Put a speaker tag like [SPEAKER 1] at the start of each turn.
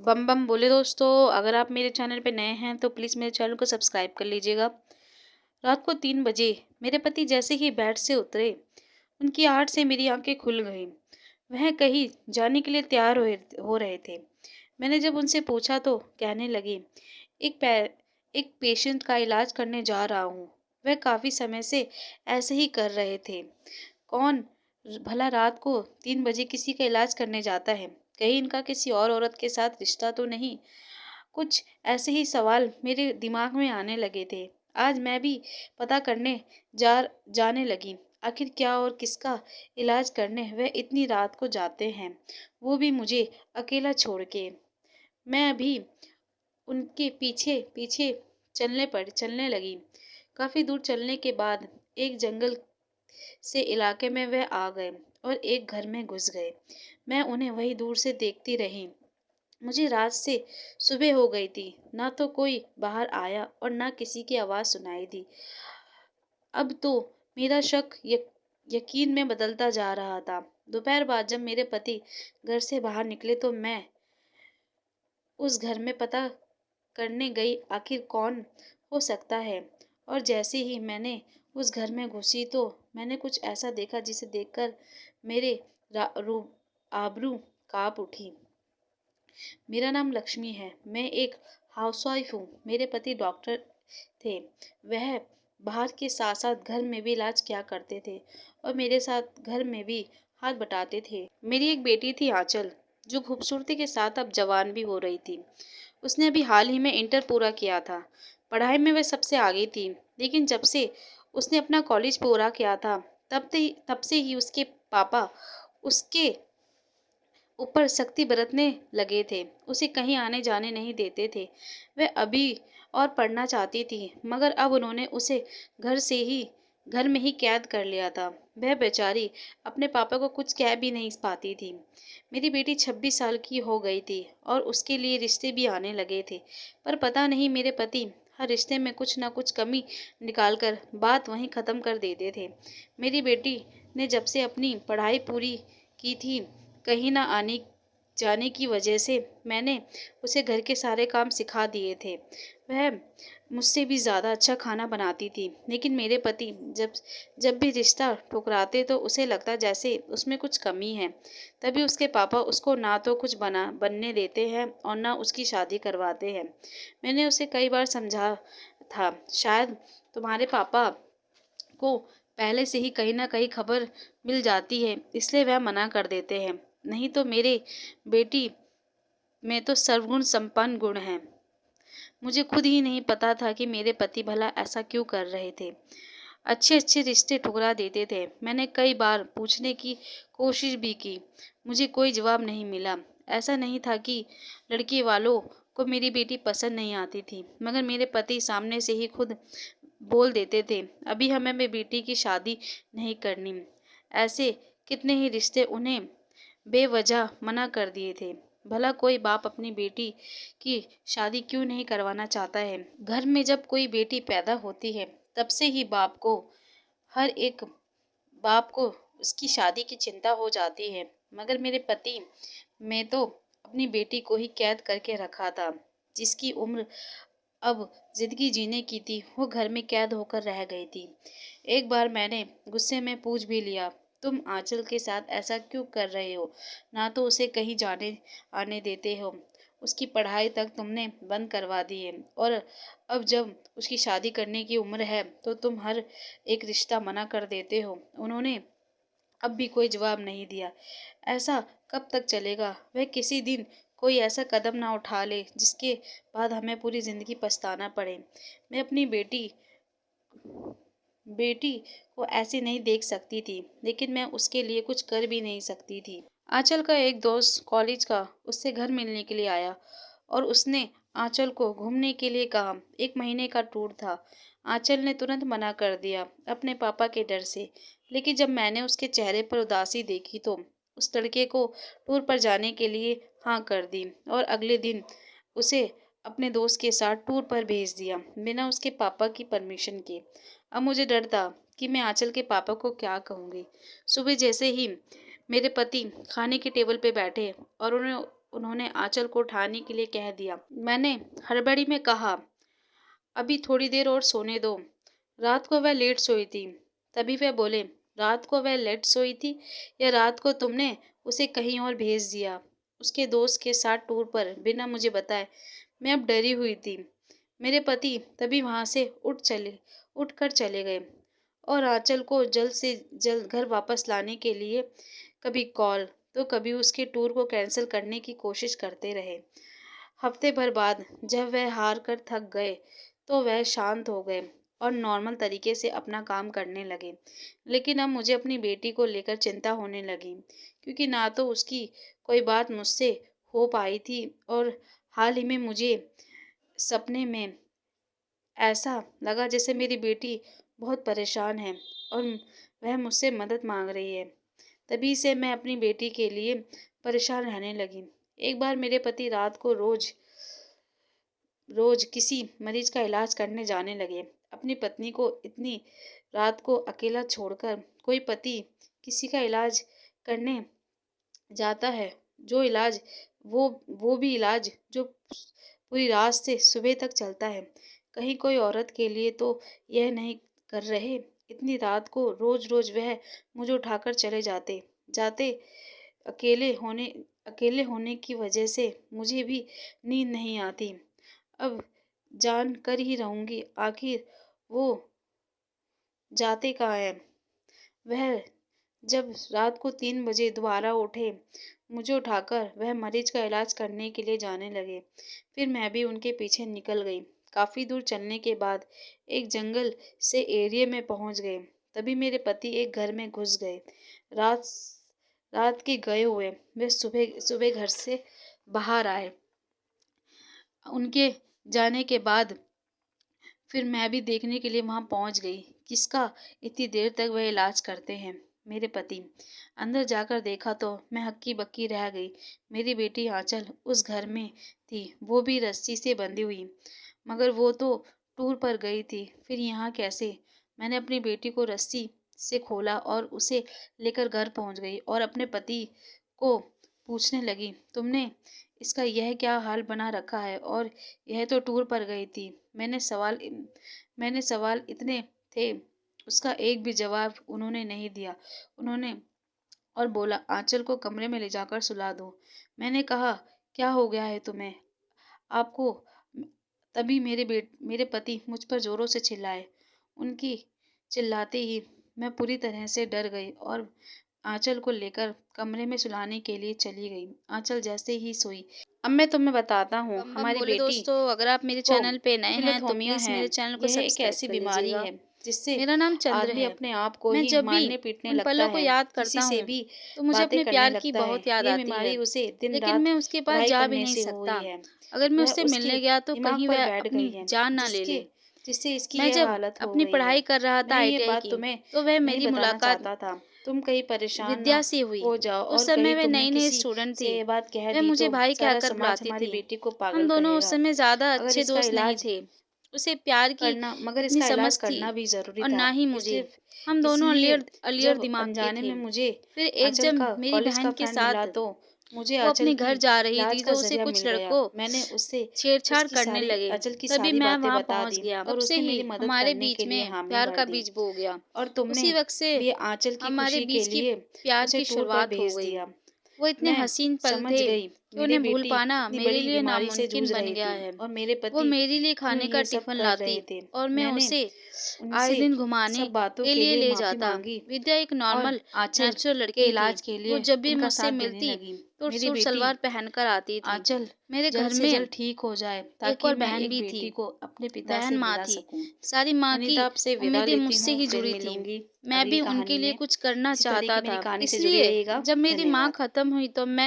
[SPEAKER 1] बम बम बोले दोस्तों। अगर आप मेरे चैनल पे नए हैं तो प्लीज़ मेरे चैनल को सब्सक्राइब कर लीजिएगा। रात को 3 बजे मेरे पति जैसे ही बेड से उतरे, उनकी आहट से मेरी आंखें खुल गईं। वह कहीं जाने के लिए तैयार हो रहे थे। मैंने जब उनसे पूछा तो कहने लगे, एक पै एक पेशेंट का इलाज करने जा रहा हूँ। वह काफ़ी समय से ऐसे ही कर रहे थे। कौन भला रात को 3 बजे किसी का इलाज करने जाता है? कहीं इनका किसी और औरत के साथ रिश्ता तो नहीं? कुछ ऐसे ही सवाल मेरे दिमाग में आने लगे थे। आज मैं भी पता करने जाने लगी। आखिर क्या और किसका इलाज करने वह इतनी रात को जाते हैं, वो भी मुझे अकेला छोड़ के। मैं भी उनके पीछे पीछे चलने लगी। काफी दूर चलने के बाद एक जंगल से इलाके में वह आ गए और एक घर में घुस गए। मैं उन्हें वही दूर से देखती रही। मुझे रात से सुबह हो गई थी। ना तो कोई बाहर आया और ना किसी की आवाज सुनाई दी। अब तो मेरा शक यकीन में बदलता जा रहा था। दोपहर बाद जब मेरे पति घर से बाहर निकले तो मैं उस घर में पता करने गई आखिर कौन हो सकता है। और जैसे ही मैंने उस घर में घुसी तो मैंने कुछ ऐसा देखा जिसे देखकर मेरे आबरू कांप उठी। मेरा नाम लक्ष्मी है। मैं एक हाउसवाइफ हूँ। मेरे पति डॉक्टर थे। वह बाहर के साथ साथ घर में भी इलाज किया करते थे और मेरे साथ घर में भी हाथ बटाते थे। मेरी एक बेटी थी आंचल, जो खूबसूरती के साथ अब जवान भी हो रही थी। उसने अभी हाल ही में इंटर पूरा किया था। पढ़ाई में वह सबसे आगे थी, लेकिन जब से उसने अपना कॉलेज पूरा किया था तब से ही उसके पापा उसके ऊपर सख्ती बरतने लगे थे। उसे कहीं आने जाने नहीं देते थे। वह अभी और पढ़ना चाहती थी, मगर अब उन्होंने उसे घर में ही कैद कर लिया था। वह बेचारी अपने पापा को कुछ कह भी नहीं पाती थी। मेरी बेटी 26 साल की हो गई थी और उसके लिए रिश्ते भी आने लगे थे, पर पता नहीं मेरे पति हर रिश्ते में कुछ ना कुछ कमी निकालकर बात वहीं ख़त्म कर देते थे। मेरी बेटी ने जब से अपनी पढ़ाई पूरी की थी, कहीं ना आने जाने की वजह से मैंने उसे घर के सारे काम सिखा दिए थे। वह मुझसे भी ज़्यादा अच्छा खाना बनाती थी, लेकिन मेरे पति जब जब भी रिश्ता ठुकराते तो उसे लगता जैसे उसमें कुछ कमी है। तभी उसके पापा उसको ना तो कुछ बनने देते हैं और ना उसकी शादी करवाते हैं। मैंने उसे कई बार समझा था, शायद तुम्हारे पापा को पहले से ही कहीं ना कहीं खबर मिल जाती है, इसलिए वह मना कर देते हैं। नहीं तो मेरे बेटी में तो सर्वगुण संपन्न गुण हैं। मुझे खुद ही नहीं पता था कि मेरे पति भला ऐसा क्यों कर रहे थे। अच्छे अच्छे रिश्ते ठुकरा देते थे। मैंने कई बार पूछने की कोशिश भी की, मुझे कोई जवाब नहीं मिला। ऐसा नहीं था कि लड़के वालों को मेरी बेटी पसंद नहीं आती थी, मगर मेरे पति सामने से ही खुद बोल देते थे, अभी हमें मेरी बेटी की शादी नहीं करनी। ऐसे कितने ही रिश्ते उन्हें बेवजह मना कर दिए थे। भला कोई बाप अपनी बेटी की शादी क्यों नहीं करवाना चाहता है। घर में जब कोई बेटी पैदा होती है तब से ही हर एक बाप को उसकी शादी की चिंता हो जाती है। मगर मेरे पति में तो अपनी बेटी को ही कैद करके रखा था। जिसकी उम्र अब जिंदगी जीने की थी, वो घर में कैद होकर रह गई थी। एक बार मैंने गुस्से में पूछ भी लिया, तुम आंचल के साथ ऐसा क्यों कर रहे हो? ना तो उसे कहीं जाने आने देते हो, उसकी पढ़ाई तक तुमने बंद करवा दी है, और अब जब उसकी शादी करने की उम्र है तो तुम हर एक रिश्ता मना कर देते हो। उन्होंने अब भी कोई जवाब नहीं दिया। ऐसा कब तक चलेगा? वह किसी दिन कोई ऐसा कदम ना उठा ले जिसके बाद हमें पूरी जिंदगी पछताना पड़े। मैं अपनी बेटी को ऐसे नहीं देख सकती थी, लेकिन मैं उसके लिए कुछ कर भी नहीं सकती थी। आंचल का एक दोस्त कॉलेज का उससे घर मिलने के लिए आया और उसने आंचल को घूमने के लिए कहा। 1 महीने का टूर था। आंचल ने तुरंत मना कर दिया, अपने पापा के डर से। लेकिन जब मैंने उसके चेहरे पर उदासी देखी तो उस लड़के को टूर पर जाने के लिए हाँ कर दी और अगले दिन उसे अपने दोस्त के साथ टूर पर भेज दिया, बिना उसके पापा की परमिशन के। अब मुझे डर था कि मैं आंचल के पापा को क्या कहूँगी। सुबह जैसे ही मेरे पति खाने के टेबल पे बैठे और उन्होंने आंचल को उठाने के लिए कह दिया। मैंने हड़बड़ी में कहा, अभी थोड़ी देर और सोने दो। रात को वह लेट सोई थी। तभी वह बोले, रात को वह लेट सोई थी या रात को तुमने उसे कहीं और भेज दिया उसके दोस्त के साथ टूर पर बिना मुझे बताए? मैं अब डरी हुई थी। मेरे पति तभी वहां से उठ कर चले गए और आंचल को जल्द से जल्द घर वापस लाने के लिए कभी कॉल तो कभी उसके टूर को कैंसिल करने की कोशिश करते रहे। हफ्ते भर बाद जब वह हार कर थक गए तो वह शांत हो गए और नॉर्मल तरीके से अपना काम करने लगे। लेकिन अब मुझे अपनी बेटी को लेकर चिंता होने लगी, क्योंकि ना तो उसकी कोई बात मुझसे हो पाई थी और हाल ही में मुझे सपने में ऐसा लगा जैसे मेरी बेटी बहुत परेशान है और वह मुझसे मदद मांग रही है। तभी से मैं अपनी बेटी के लिए परेशान रहने लगी। एक बार मेरे पति रात को रोज किसी मरीज का इलाज करने जाने लगे। अपनी पत्नी को इतनी रात को अकेला छोड़कर कोई पति किसी का इलाज करने जाता है, जो इलाज वो भी इलाज जो पूरी रात से सुबह तक चलता है। कहीं कोई औरत के लिए तो यह नहीं कर रहे। इतनी रात को रोज रोज वह मुझे उठाकर चले जाते जाते अकेले होने की वजह से मुझे भी नींद नहीं आती। अब जान कर ही रहूंगी, आखिर वो जाते कहाँ हैं। वह जब रात को 3 बजे दोबारा उठे, मुझे उठाकर वह मरीज का इलाज करने के लिए जाने लगे। फिर मैं भी उनके पीछे निकल गई। काफी दूर चलने के बाद एक जंगल से एरिया में पहुंच गए। तभी मेरे पति एक घर में घुस गए। रात रात के गए हुए वे सुबह सुबह घर से बाहर आए। उनके जाने के बाद फिर मैं भी देखने के लिए वहां पहुंच गई, किसका इतनी देर तक वह इलाज करते हैं। मेरे पति अंदर जाकर देखा तो मैं हक्की बक्की रह गई। मेरी बेटी आंचल उस घर में थी, वो भी रस्सी से बंधी हुई, मगर वो तो टूर पर गई थी, फिर यहाँ कैसे? मैंने अपनी बेटी को रस्सी से खोला और उसे लेकर घर पहुंच गई और अपने पति को पूछने लगी, तुमने इसका यह क्या हाल बना रखा है, और यह तो टूर पर गई थी। मैंने सवाल इतने थे, उसका एक भी जवाब उन्होंने नहीं दिया। उन्होंने और बोला, आंचल को कमरे में ले जाकर सुला दो। मैंने कहा, क्या हो गया है तुम्हें आपको? तभी मेरे पति मुझ पर जोरों से चिल्लाए। उनकी चिल्लाते ही मैं पूरी तरह से डर गई और आंचल को लेकर कमरे में सुलाने के लिए चली गई। आंचल जैसे ही सोई, अब मैं तुम्हें बताता हूँ,
[SPEAKER 2] बम बम
[SPEAKER 1] हमारी
[SPEAKER 2] बोले
[SPEAKER 1] बेटी
[SPEAKER 2] दोस्तों, अगर आप मेरे
[SPEAKER 1] को
[SPEAKER 2] चैनल पे नए हैं तो
[SPEAKER 1] फिलोथोमिया
[SPEAKER 2] प्लीज़
[SPEAKER 1] है।
[SPEAKER 2] मेरे चैनल को
[SPEAKER 1] यह एक
[SPEAKER 2] सब्सक्राइब
[SPEAKER 1] ऐसी
[SPEAKER 2] कर
[SPEAKER 1] बीमारी
[SPEAKER 2] लीजिएगा।
[SPEAKER 1] है जिससे
[SPEAKER 2] मेरा नाम चंद्र
[SPEAKER 1] आदमी
[SPEAKER 2] है।
[SPEAKER 1] अपने आप को
[SPEAKER 2] मैं
[SPEAKER 1] ही
[SPEAKER 2] जब भी
[SPEAKER 1] मारने पीटने
[SPEAKER 2] उन
[SPEAKER 1] लगता
[SPEAKER 2] पलों को
[SPEAKER 1] है,
[SPEAKER 2] याद
[SPEAKER 1] किसी
[SPEAKER 2] करता
[SPEAKER 1] से
[SPEAKER 2] हूँ
[SPEAKER 1] भी
[SPEAKER 2] तो मुझे
[SPEAKER 1] बातें
[SPEAKER 2] अपने
[SPEAKER 1] करने
[SPEAKER 2] प्यार की
[SPEAKER 1] लगता है।
[SPEAKER 2] बहुत याद
[SPEAKER 1] ये
[SPEAKER 2] आती है,
[SPEAKER 1] बीमारी उसे दिन
[SPEAKER 2] लेकिन
[SPEAKER 1] रात
[SPEAKER 2] मैं उसके पास
[SPEAKER 1] पढ़ाई
[SPEAKER 2] जा भी
[SPEAKER 1] करने
[SPEAKER 2] नहीं
[SPEAKER 1] से
[SPEAKER 2] सकता।
[SPEAKER 1] हुई है।
[SPEAKER 2] अगर मैं
[SPEAKER 1] वह
[SPEAKER 2] उससे
[SPEAKER 1] उसके
[SPEAKER 2] मिलने गया तो
[SPEAKER 1] दिमाग
[SPEAKER 2] कहीं
[SPEAKER 1] पर
[SPEAKER 2] वह
[SPEAKER 1] बैठ
[SPEAKER 2] अपनी
[SPEAKER 1] गई है,
[SPEAKER 2] जान ना ले ले।
[SPEAKER 1] जिससे इसकी
[SPEAKER 2] मैं
[SPEAKER 1] यह
[SPEAKER 2] जब
[SPEAKER 1] हालत हो
[SPEAKER 2] अपनी
[SPEAKER 1] गई है।
[SPEAKER 2] पढ़ाई कर रहा था
[SPEAKER 1] मैं ये
[SPEAKER 2] आईटीआई
[SPEAKER 1] बात
[SPEAKER 2] की,
[SPEAKER 1] तुम्हें
[SPEAKER 2] तो वह
[SPEAKER 1] नहीं
[SPEAKER 2] मेरी
[SPEAKER 1] बताना
[SPEAKER 2] मुलाकात
[SPEAKER 1] चाहता था, तुम कहीं परेशान ना
[SPEAKER 2] विद्या से हुई।
[SPEAKER 1] हो जाओ
[SPEAKER 2] उस
[SPEAKER 1] और
[SPEAKER 2] समय
[SPEAKER 1] कहीं
[SPEAKER 2] वह
[SPEAKER 1] तुमने
[SPEAKER 2] नई नई
[SPEAKER 1] किसी
[SPEAKER 2] स्टूडेंट
[SPEAKER 1] से
[SPEAKER 2] थी।
[SPEAKER 1] ये बात कह
[SPEAKER 2] वह
[SPEAKER 1] दी
[SPEAKER 2] मुझे
[SPEAKER 1] तो
[SPEAKER 2] भाई
[SPEAKER 1] सारा
[SPEAKER 2] कहकर
[SPEAKER 1] समाज
[SPEAKER 2] बुलाती
[SPEAKER 1] हमारी
[SPEAKER 2] थी।
[SPEAKER 1] बेटी को
[SPEAKER 2] हम
[SPEAKER 1] पागल
[SPEAKER 2] दोनों उस
[SPEAKER 1] कहेगा।
[SPEAKER 2] समय ज़्यादा
[SPEAKER 1] अगर
[SPEAKER 2] अच्छे
[SPEAKER 1] इसका
[SPEAKER 2] दोस्त नहीं
[SPEAKER 1] इलाज
[SPEAKER 2] थे। उसे प्यार की
[SPEAKER 1] करना मगर
[SPEAKER 2] इतनी
[SPEAKER 1] इसका
[SPEAKER 2] समझ
[SPEAKER 1] इलाज
[SPEAKER 2] थी
[SPEAKER 1] करना भी ज़रूरी
[SPEAKER 2] और
[SPEAKER 1] था।
[SPEAKER 2] ना ही मुझे।
[SPEAKER 1] इसलिए
[SPEAKER 2] हम दोनों
[SPEAKER 1] इसलिए
[SPEAKER 2] अलियर अलियर
[SPEAKER 1] जब
[SPEAKER 2] दिमाग के
[SPEAKER 1] अनजाने
[SPEAKER 2] थे।
[SPEAKER 1] में मुझे
[SPEAKER 2] फिर एक
[SPEAKER 1] आंचल
[SPEAKER 2] जब
[SPEAKER 1] का
[SPEAKER 2] मेरी
[SPEAKER 1] कॉलेज का
[SPEAKER 2] बहन के
[SPEAKER 1] फ्रेंड मिला
[SPEAKER 2] साथ
[SPEAKER 1] तो मुझे
[SPEAKER 2] वो
[SPEAKER 1] आंचल
[SPEAKER 2] अपने
[SPEAKER 1] की
[SPEAKER 2] घर जा रही
[SPEAKER 1] इलाज
[SPEAKER 2] थी
[SPEAKER 1] का
[SPEAKER 2] तो उसे
[SPEAKER 1] ज़रिया
[SPEAKER 2] कुछ
[SPEAKER 1] मिल गया।
[SPEAKER 2] लड़कों
[SPEAKER 1] मैंने उससे
[SPEAKER 2] छेड़छाड़ करने लगे।
[SPEAKER 1] आंचल की
[SPEAKER 2] तभी
[SPEAKER 1] सारी
[SPEAKER 2] मैं
[SPEAKER 1] बातें
[SPEAKER 2] वहां
[SPEAKER 1] बता
[SPEAKER 2] पहुंच
[SPEAKER 1] दी
[SPEAKER 2] गया।
[SPEAKER 1] और
[SPEAKER 2] तब से
[SPEAKER 1] उसने
[SPEAKER 2] ही
[SPEAKER 1] मेरी मदद
[SPEAKER 2] हमारे
[SPEAKER 1] करने
[SPEAKER 2] बीच
[SPEAKER 1] के लिए
[SPEAKER 2] में
[SPEAKER 1] हामी
[SPEAKER 2] प्यार
[SPEAKER 1] भर
[SPEAKER 2] का
[SPEAKER 1] दी।
[SPEAKER 2] बीज बो गया।
[SPEAKER 1] और तुमने
[SPEAKER 2] उसी वक्त से
[SPEAKER 1] भी आंचल की
[SPEAKER 2] हमारे
[SPEAKER 1] खुशी के
[SPEAKER 2] बीच की
[SPEAKER 1] लिए
[SPEAKER 2] प्यार
[SPEAKER 1] उसे
[SPEAKER 2] की
[SPEAKER 1] टूर पर
[SPEAKER 2] शुरुआत हो
[SPEAKER 1] भेज
[SPEAKER 2] गई।
[SPEAKER 1] दिया।
[SPEAKER 2] वो इतने
[SPEAKER 1] मैं
[SPEAKER 2] हसीन पल
[SPEAKER 1] समझ
[SPEAKER 2] थे
[SPEAKER 1] गई
[SPEAKER 2] कि
[SPEAKER 1] मेरी
[SPEAKER 2] उन्हें भूल
[SPEAKER 1] बेटी
[SPEAKER 2] पाना
[SPEAKER 1] इतनी
[SPEAKER 2] मेरे
[SPEAKER 1] बड़ी
[SPEAKER 2] लिए
[SPEAKER 1] बीमारी से
[SPEAKER 2] नामुमकिन
[SPEAKER 1] जूझ
[SPEAKER 2] बन
[SPEAKER 1] रही
[SPEAKER 2] गया
[SPEAKER 1] थी
[SPEAKER 2] है।
[SPEAKER 1] और मेरे
[SPEAKER 2] वो
[SPEAKER 1] पति
[SPEAKER 2] मेरे लिए
[SPEAKER 1] क्यों
[SPEAKER 2] खाने का
[SPEAKER 1] ये सब
[SPEAKER 2] टिफिन
[SPEAKER 1] कर
[SPEAKER 2] लाती
[SPEAKER 1] रहे थे।
[SPEAKER 2] और मैं
[SPEAKER 1] मैंने
[SPEAKER 2] उसे आए
[SPEAKER 1] उनसे
[SPEAKER 2] दिन घुमाने
[SPEAKER 1] सब बातों
[SPEAKER 2] के
[SPEAKER 1] के
[SPEAKER 2] लिए
[SPEAKER 1] लिए
[SPEAKER 2] ले
[SPEAKER 1] माफ़ी
[SPEAKER 2] जाता।
[SPEAKER 1] मांगी
[SPEAKER 2] विद्या एक
[SPEAKER 1] और
[SPEAKER 2] नॉर्मल
[SPEAKER 1] आंचल
[SPEAKER 2] नेचुरल
[SPEAKER 1] के
[SPEAKER 2] लड़की थी।
[SPEAKER 1] इलाज के
[SPEAKER 2] वो
[SPEAKER 1] लिए
[SPEAKER 2] जब भी
[SPEAKER 1] उनका
[SPEAKER 2] मुझसे
[SPEAKER 1] साथ देने
[SPEAKER 2] मिलती
[SPEAKER 1] लगी।
[SPEAKER 2] तो
[SPEAKER 1] मेरी
[SPEAKER 2] सूट
[SPEAKER 1] बेटी
[SPEAKER 2] सलवार पहनकर आती थी।
[SPEAKER 1] आंचल
[SPEAKER 2] मेरे
[SPEAKER 1] जल्द
[SPEAKER 2] घर
[SPEAKER 1] से
[SPEAKER 2] में
[SPEAKER 1] जल्द ठीक हो जाए
[SPEAKER 2] एक
[SPEAKER 1] ताकि
[SPEAKER 2] और
[SPEAKER 1] मैं
[SPEAKER 2] बहन
[SPEAKER 1] एक
[SPEAKER 2] भी थी।
[SPEAKER 1] बेटी को अपने पिता
[SPEAKER 2] बहन
[SPEAKER 1] से
[SPEAKER 2] माँ
[SPEAKER 1] मिला
[SPEAKER 2] थी।
[SPEAKER 1] सकूं।
[SPEAKER 2] सारी माँ की
[SPEAKER 1] अनीता आपसे विदा
[SPEAKER 2] उम्मीदें
[SPEAKER 1] लेती
[SPEAKER 2] मुझसे
[SPEAKER 1] हूँ,
[SPEAKER 2] ही
[SPEAKER 1] फिर
[SPEAKER 2] जुड़ी थी।
[SPEAKER 1] मिलूंगी
[SPEAKER 2] मैं
[SPEAKER 1] अगली
[SPEAKER 2] भी
[SPEAKER 1] कहानी
[SPEAKER 2] उनके लिए
[SPEAKER 1] में।
[SPEAKER 2] कुछ करना
[SPEAKER 1] इसी तरह
[SPEAKER 2] चाहता
[SPEAKER 1] की मेरी
[SPEAKER 2] था।
[SPEAKER 1] कहानी से जुड़े
[SPEAKER 2] इसलिए
[SPEAKER 1] रहिएगा।
[SPEAKER 2] जब मेरी माँ
[SPEAKER 1] धन्यवाद।
[SPEAKER 2] खत्म हुई तो मैं